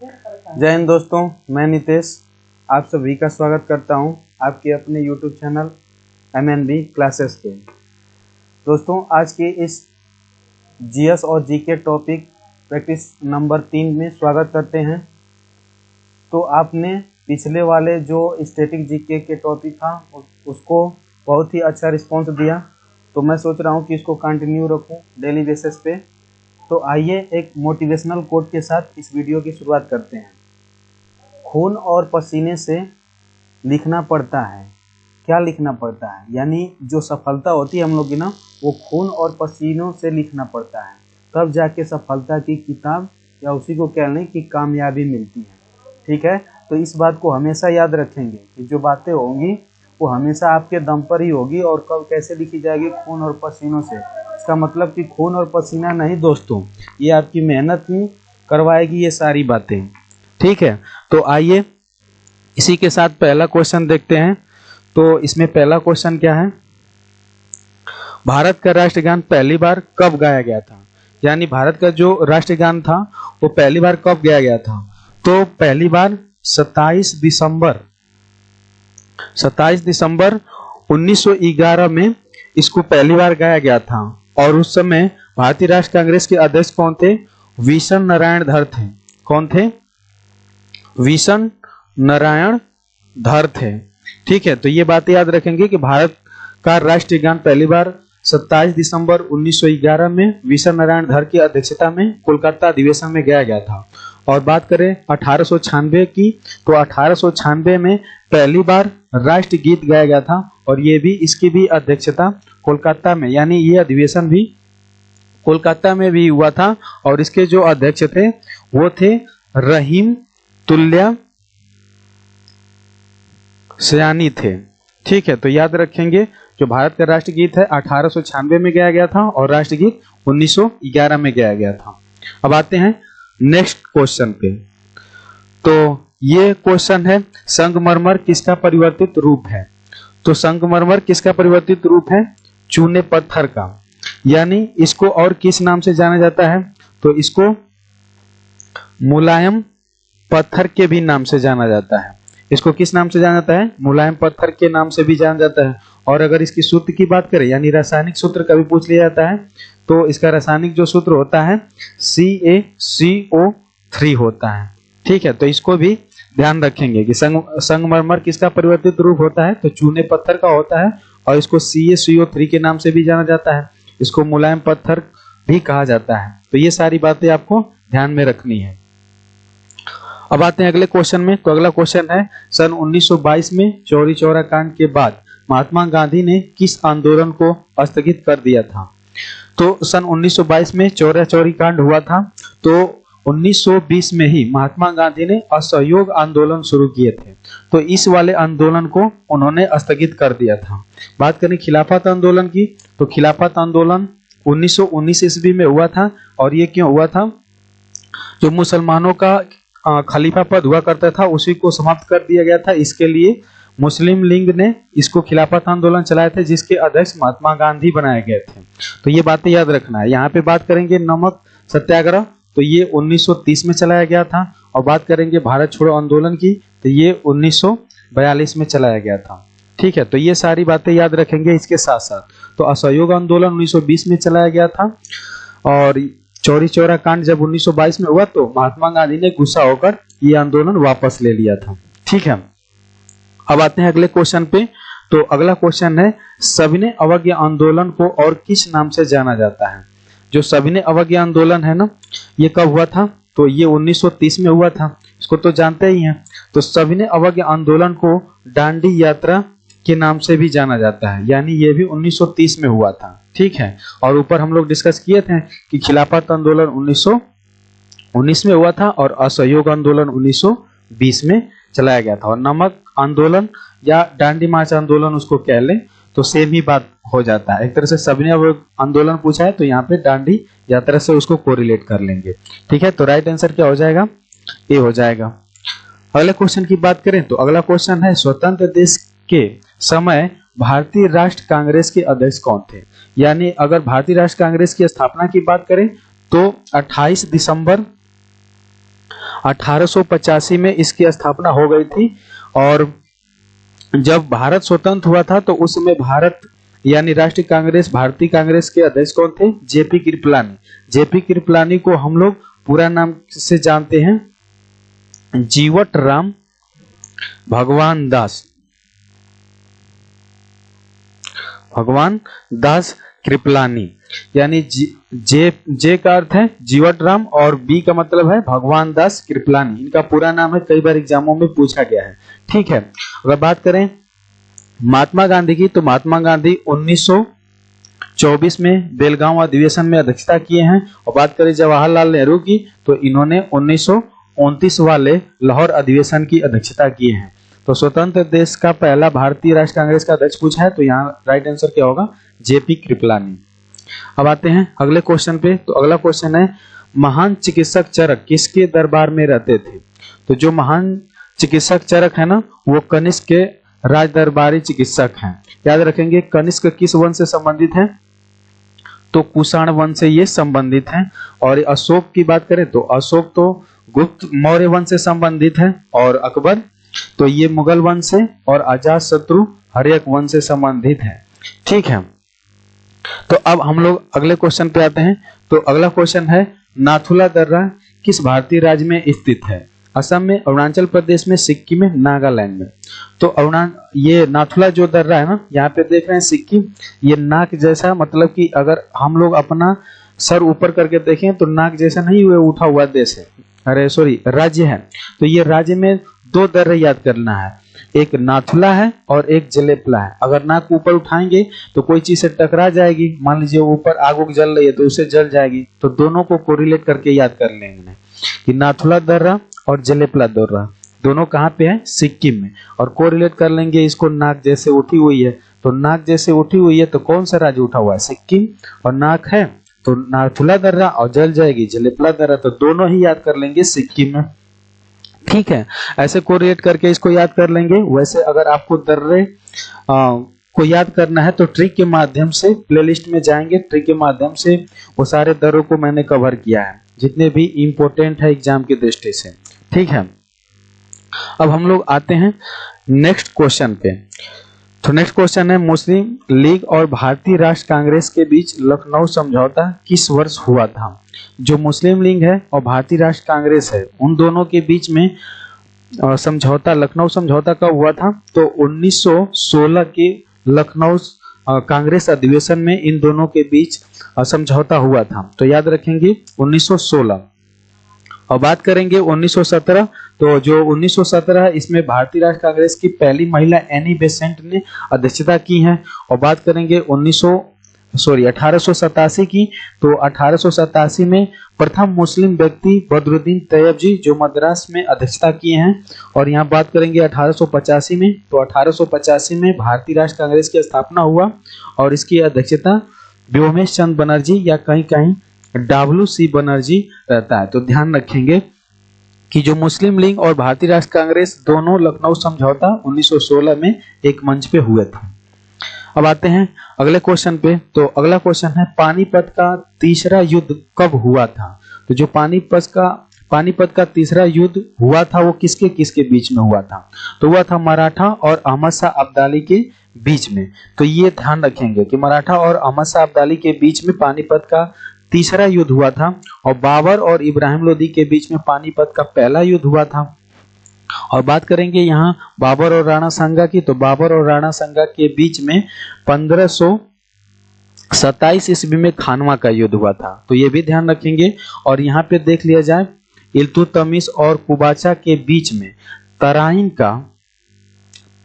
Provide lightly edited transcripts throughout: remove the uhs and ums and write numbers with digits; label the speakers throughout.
Speaker 1: जय हिंद दोस्तों, मैं नितेश आप सभी का स्वागत करता हूं आपके अपने YouTube चैनल MNB क्लासेस पे। दोस्तों, आज के इस जीएस और जीके टॉपिक प्रैक्टिस नंबर 3 में स्वागत करते हैं। तो आपने पिछले वाले जो स्टैटिक जीके के टॉपिक था उसको बहुत ही अच्छा रिस्पॉन्स दिया, तो मैं सोच रहा हूं कि इसको कंटिन्यू रखूं डेली बेसिस पे। तो आइए एक मोटिवेशनल कोट के साथ इस वीडियो की शुरुआत करते हैं। खून और पसीने से लिखना पड़ता है। क्या लिखना पड़ता है? यानी जो सफलता होती है हम लोग की ना, वो खून और पसीनों से लिखना पड़ता है, तब जाके सफलता की किताब या उसी को कह लें कि कामयाबी मिलती है। ठीक है, तो इस बात को हमेशा याद रखेंगे कि जो बातें होंगी वो हमेशा आपके दम पर ही होगी। और कब कैसे लिखी जाएगी? खून और पसीनों से। इसका मतलब कि खून और पसीना नहीं दोस्तों, ये आपकी मेहनत ही करवाएगी ये सारी बातें। ठीक है, तो आइए इसी के साथ पहला क्वेश्चन देखते हैं। तो इसमें पहला क्वेश्चन क्या है? भारत का राष्ट्रगान पहली बार कब गाया गया था? यानी भारत का जो राष्ट्रगान था वो पहली बार कब गाया गया था? तो पहली बार 27 दिसंबर 1911 में इसको पहली बार गाया गया था। और उस समय भारतीय राष्ट्र कांग्रेस के अध्यक्ष कौन थे? विशन नारायण धर थे। कौन थे? विशन नारायण धर थे। ठीक है, तो ये बातें याद रखेंगे कि भारत का राष्ट्रीय गान पहली बार 27 दिसंबर 1911 में विशन नारायण धर की अध्यक्षता में कोलकाता अधिवेशन में गाया गया था। और बात करें 1896 की, तो 1896 में पहली बार राष्ट्र गीत गाया गया था। और ये भी इसकी भी अध्यक्षता कोलकाता में, यानी ये अधिवेशन भी कोलकाता में भी हुआ था। और इसके जो अध्यक्ष थे वो थे रहीम तुल्या सयानी थे। ठीक है, तो याद रखेंगे जो भारत का राष्ट्रगीत है 1896 में गाया गया था और राष्ट्रगीत 1911 में गाया गया था। अब आते हैं नेक्स्ट क्वेश्चन पे। तो ये क्वेश्चन है, संगमरमर किसका परिवर्तित रूप है? तो संगमरमर किसका परिवर्तित रूप है? चूने पत्थर का। यानी इसको और किस नाम से जाना जाता है? तो इसको मुलायम पत्थर के भी नाम से जाना जाता है। इसको किस नाम से जाना जाता है? मुलायम पत्थर के नाम से भी जाना जाता है। और अगर इसकी सूत्र की बात करें, यानी रासायनिक सूत्र कभी पूछ लिया जाता है, तो इसका रासायनिक जो सूत्र होता है CaCO3 होता है। ठीक है, तो इसको भी ध्यान रखेंगे कि संगमरमर किसका परिवर्तित रूप होता है? तो चूने पत्थर का होता है। और इसको CaCO3 के नाम से भी जाना जाता है। इसको मुलायम पत्थर भी कहा जाता है। तो ये सारी बातें आपको ध्यान में रखनी है। अब आते हैं अगले क्वेश्चन में। तो अगला क्वेश्चन है, सन 1922 में चौरी चौरा कांड के बाद महात्मा गांधी ने किस आंदोलन को स्थगित कर दिया था? तो सन 1922 में चौरा चौरी कांड हुआ था। तो 1920 में ही महात्मा गांधी ने असहयोग आंदोलन शुरू किए थे। तो इस वाले आंदोलन को उन्होंने स्थगित कर दिया था। बात करें खिलाफत आंदोलन की, तो खिलाफत आंदोलन 1919 ईस्वी में हुआ था। और ये क्यों हुआ था? जो मुसलमानों का खलीफा पद हुआ करता था उसी को समाप्त कर दिया गया था। इसके लिए मुस्लिम लीग ने इसको खिलाफत आंदोलन चलाए थे, जिसके अध्यक्ष महात्मा गांधी बनाए गए थे। तो ये बातें याद रखना है। यहाँ पे बात करेंगे नमक सत्याग्रह, तो ये 1930 में चलाया गया था। और बात करेंगे भारत छोड़ो आंदोलन की, तो ये 1942 में चलाया गया था। ठीक है, तो ये सारी बातें याद रखेंगे। इसके साथ साथ तो असहयोग आंदोलन 1920 में चलाया गया था। और चौरी चौरा कांड जब 1922 में हुआ तो महात्मा गांधी ने गुस्सा होकर ये आंदोलन वापस ले लिया था। ठीक है, अब आते हैं अगले क्वेश्चन पे। तो अगला क्वेश्चन है, सविनय अवज्ञा आंदोलन को और किस नाम से जाना जाता है? जो सविनय अवज्ञा आंदोलन है ना, ये कब हुआ था? तो ये 1930 में हुआ था। इसको तो जानते ही हैं। तो सविनय अवज्ञा आंदोलन को दांडी यात्रा के नाम से भी जाना जाता है। यानी ये भी 1930 में हुआ था। ठीक है, और ऊपर हम लोग डिस्कस किए थे कि खिलाफत आंदोलन 1919 में हुआ था और असहयोग आंदोलन 1920 में चलाया गया था। और नमक आंदोलन या दांडी मार्च आंदोलन उसको कह लें तो सेम ही बात हो जाता है। एक तरह से सविनय आंदोलन पूछा है तो यहाँ पे दांडी यात्रा से उसको कोरिलेट कर लेंगे। ठीक है, तो राइट आंसर क्या हो जाएगा? ए हो जाएगा। अगले क्वेश्चन की बात करें तो अगला क्वेश्चन है, स्वतंत्र देश के समय भारतीय राष्ट्र कांग्रेस के अध्यक्ष कौन थे? यानी अगर भारतीय राष्ट्र कांग्रेस की स्थापना की बात करें तो 28 दिसंबर 1885 में इसकी स्थापना हो गई थी। और जब भारत स्वतंत्र हुआ था तो उस समय भारत यानी राष्ट्रीय कांग्रेस, भारतीय कांग्रेस के अध्यक्ष कौन थे? जेपी कृपलानी। जेपी कृपलानी को हम लोग पूरा नाम से जानते हैं जीवट राम भगवान दास, भगवान दास कृपलानी। यानी जे का अर्थ है जीवट राम और बी का मतलब है भगवान दास कृपलानी। इनका पूरा नाम है, कई बार एग्जामों में पूछा गया है। ठीक है, अगर बात करें महात्मा गांधी की, तो महात्मा गांधी 1924 में बेलगांव अधिवेशन में अध्यक्षता किए हैं। और बात करें जवाहरलाल नेहरू की, तो इन्होंने 1929 वाले लाहौर अधिवेशन की अध्यक्षता किए हैं। तो स्वतंत्र देश का पहला भारतीय राष्ट्र कांग्रेस का अध्यक्ष पूछा है, तो यहाँ राइट आंसर क्या होगा? जेपी कृपलानी। अब आते हैं अगले क्वेश्चन पे। तो अगला क्वेश्चन है, महान चिकित्सक चरक किसके दरबार में रहते थे? तो जो महान चिकित्सक चरक है ना, वो कनिष्क के राज दरबारी चिकित्सक हैं। याद रखेंगे कनिष्क किस वंश से संबंधित है? तो कुषाण वंश से ये संबंधित हैं। और अशोक की बात करें तो अशोक तो गुप्त मौर्य वंश से संबंधित है। और अकबर तो ये मुगल वंश से, और अजातशत्रु हर्यक वंश से संबंधित है। ठीक है, तो अब हम लोग अगले क्वेश्चन पे आते हैं। तो अगला क्वेश्चन है, नाथुला दर्रा किस भारतीय राज्य में स्थित है? असम में, अरुणाचल प्रदेश में, सिक्किम में, नागालैंड में। तो ये नाथुला जो दर्रा है ना, यहाँ पे देख रहे हैं सिक्किम, ये नाक जैसा, मतलब कि अगर हम लोग अपना सर ऊपर करके देखें तो नाक जैसा नहीं हुए उठा हुआ देश है, अरे सॉरी राज्य है। तो ये राज्य में दो दर्रे याद करना है, एक नाथुला है और एक जलेपला है। अगर नाक ऊपर उठाएंगे तो कोई चीज से टकरा जाएगी, मान लीजिए ऊपर आग उग जल रही है तो उससे जल जाएगी। तो दोनों को कोरिलेट करके याद कर लेंगे कि नाथुला दर्रा और जलेपला दर्रा दोनों कहाँ पे है? सिक्किम में। और कोरिलेट कर लेंगे इसको, नाक जैसे उठी हुई है, तो नाक जैसे उठी हुई है तो कौन सा राज्य उठा हुआ है? सिक्किम। और नाक है तो नाथुला दर्रा, और जल जाएगी जलेपला दर्रा, तो दोनों ही याद कर लेंगे सिक्किम में। ठीक है, ऐसे कोरिलेट करके इसको याद कर लेंगे। वैसे अगर आपको दर्रे को याद करना है तो ट्रिक के माध्यम से प्लेलिस्ट में जाएंगे, ट्रिक के माध्यम से वो सारे दर्रों को मैंने कवर किया है जितने भी इंपॉर्टेंट है एग्जाम की दृष्टि से। ठीक है, अब हम लोग आते हैं नेक्स्ट क्वेश्चन पे। तो नेक्स्ट क्वेश्चन है, मुस्लिम लीग और भारतीय राष्ट्र कांग्रेस के बीच लखनऊ समझौता किस वर्ष हुआ था? जो मुस्लिम लीग है और भारतीय राष्ट्र कांग्रेस है, उन दोनों के बीच में समझौता, लखनऊ समझौता कब हुआ था? तो 1916 के लखनऊ कांग्रेस अधिवेशन में इन दोनों के बीच समझौता हुआ था। तो याद रखेंगे 1916। और बात करेंगे 1917, तो जो 1917 है इसमें भारतीय राष्ट्र कांग्रेस की पहली महिला एनी बेसेंट ने अध्यक्षता की है। और बात करेंगे 1887 की, तो 1887 में प्रथम मुस्लिम व्यक्ति बदरुद्दीन तैयब जी जो मद्रास में अध्यक्षता किए हैं। और यहाँ बात करेंगे 1885 में, तो 1885 में भारतीय राष्ट्र कांग्रेस की स्थापना हुआ और इसकी अध्यक्षता व्योमेश चंद्र बनर्जी या कहीं कहीं WC बनर्जी रहता है। तो ध्यान रखेंगे कि जो मुस्लिम लीग और भारतीय राष्ट्र कांग्रेस दोनों लखनऊ समझौता 1916 में एक मंच पे हुए थे। अब आते हैं अगले क्वेश्चन पे। तो अगला क्वेश्चन है, पानीपत का तीसरा युद्ध कब हुआ था? तो जो पानीपत का तीसरा युद्ध हुआ था वो किसके किसके बीच में हुआ था? तो हुआ था मराठा और अहमद शाह अब्दाली के बीच में। तो ये ध्यान रखेंगे कि मराठा और अहमद शाह अब्दाली के बीच में पानीपत का तीसरा युद्ध हुआ था। और बाबर और इब्राहिम लोदी के बीच में पानीपत का पहला युद्ध हुआ था। और बात करेंगे यहाँ बाबर और राणा सांगा की, तो बाबर और राणा सांगा के बीच में 1527 ईस्वी में खानवा का युद्ध हुआ था। तो ये भी ध्यान रखेंगे। और यहाँ पे देख लिया जाए इल्तुतमिश और कुबाचा के बीच में तराइन का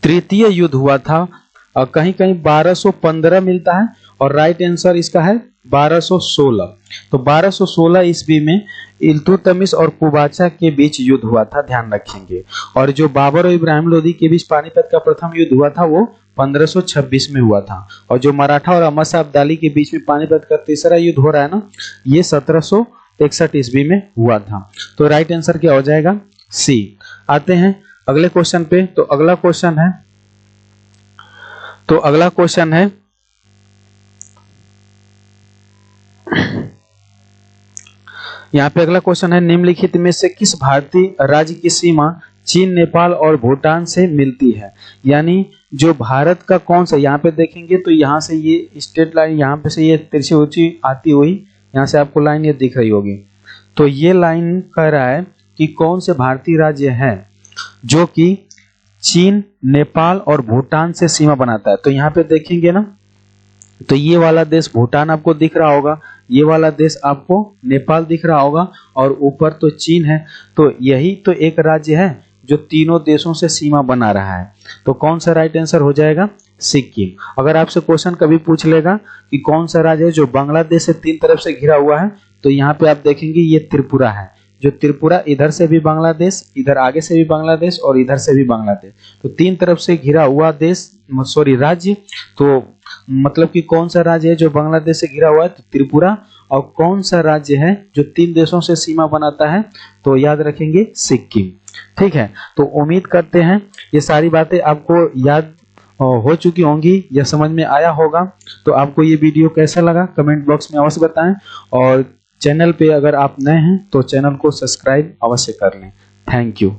Speaker 1: तृतीय युद्ध हुआ था। कहीं कहीं 1215 मिलता है और राइट आंसर इसका है 1216। तो 1216 ईस्वी में इल्तुतमिश और कुबाचा के बीच युद्ध हुआ था, ध्यान रखेंगे। और जो बाबर और इब्राहिम लोदी के बीच पानीपत का प्रथम युद्ध हुआ था वो 1526 में हुआ था। और जो मराठा और अहमद शाह अब्दाली के बीच में पानीपत का तीसरा युद्ध हो रहा है ना, ये 1761 ईस्वी में हुआ था। तो राइट आंसर क्या हो जाएगा? सी। आते हैं अगले क्वेश्चन पे। तो अगला क्वेश्चन है यहाँ पे अगला क्वेश्चन है, निम्नलिखित में से किस भारतीय राज्य की सीमा चीन, नेपाल और भूटान से मिलती है? यानी जो भारत का कौन सा, यहाँ पे देखेंगे तो यहाँ से ये स्ट्रेट लाइन, यहाँ पे से ये तिरछी ऊंची आती हुई यहाँ से आपको लाइन ये दिख रही होगी। तो ये लाइन कह रहा है कि कौन से भारतीय राज्य है जो कि चीन, नेपाल और भूटान से सीमा बनाता है। तो यहाँ पे देखेंगे ना, तो ये वाला देश भूटान आपको दिख रहा होगा, ये वाला देश आपको नेपाल दिख रहा होगा और ऊपर तो चीन है। तो यही तो एक राज्य है जो तीनों देशों से सीमा बना रहा है। तो कौन सा राइट आंसर हो जाएगा? सिक्किम। अगर आपसे क्वेश्चन कभी पूछ लेगा कि कौन सा राज्य है जो बांग्लादेश से तीन तरफ से घिरा हुआ है, तो यहाँ पे आप देखेंगे ये त्रिपुरा है। जो त्रिपुरा, इधर से भी बांग्लादेश, इधर आगे से भी बांग्लादेश और इधर से भी बांग्लादेश, तो तीन तरफ से घिरा हुआ देश, सॉरी राज्य। तो मतलब कि कौन सा राज्य है जो बांग्लादेश से घिरा हुआ है? तो त्रिपुरा। और कौन सा राज्य है जो तीन देशों से सीमा बनाता है? तो याद रखेंगे सिक्किम। ठीक है, तो उम्मीद करते हैं ये सारी बातें आपको याद हो चुकी होंगी या समझ में आया होगा। तो आपको ये वीडियो कैसा लगा कमेंट बॉक्स में अवश्य बताएं, और चैनल पे अगर आप नए हैं तो चैनल को सब्सक्राइब अवश्य कर लें। Thank you.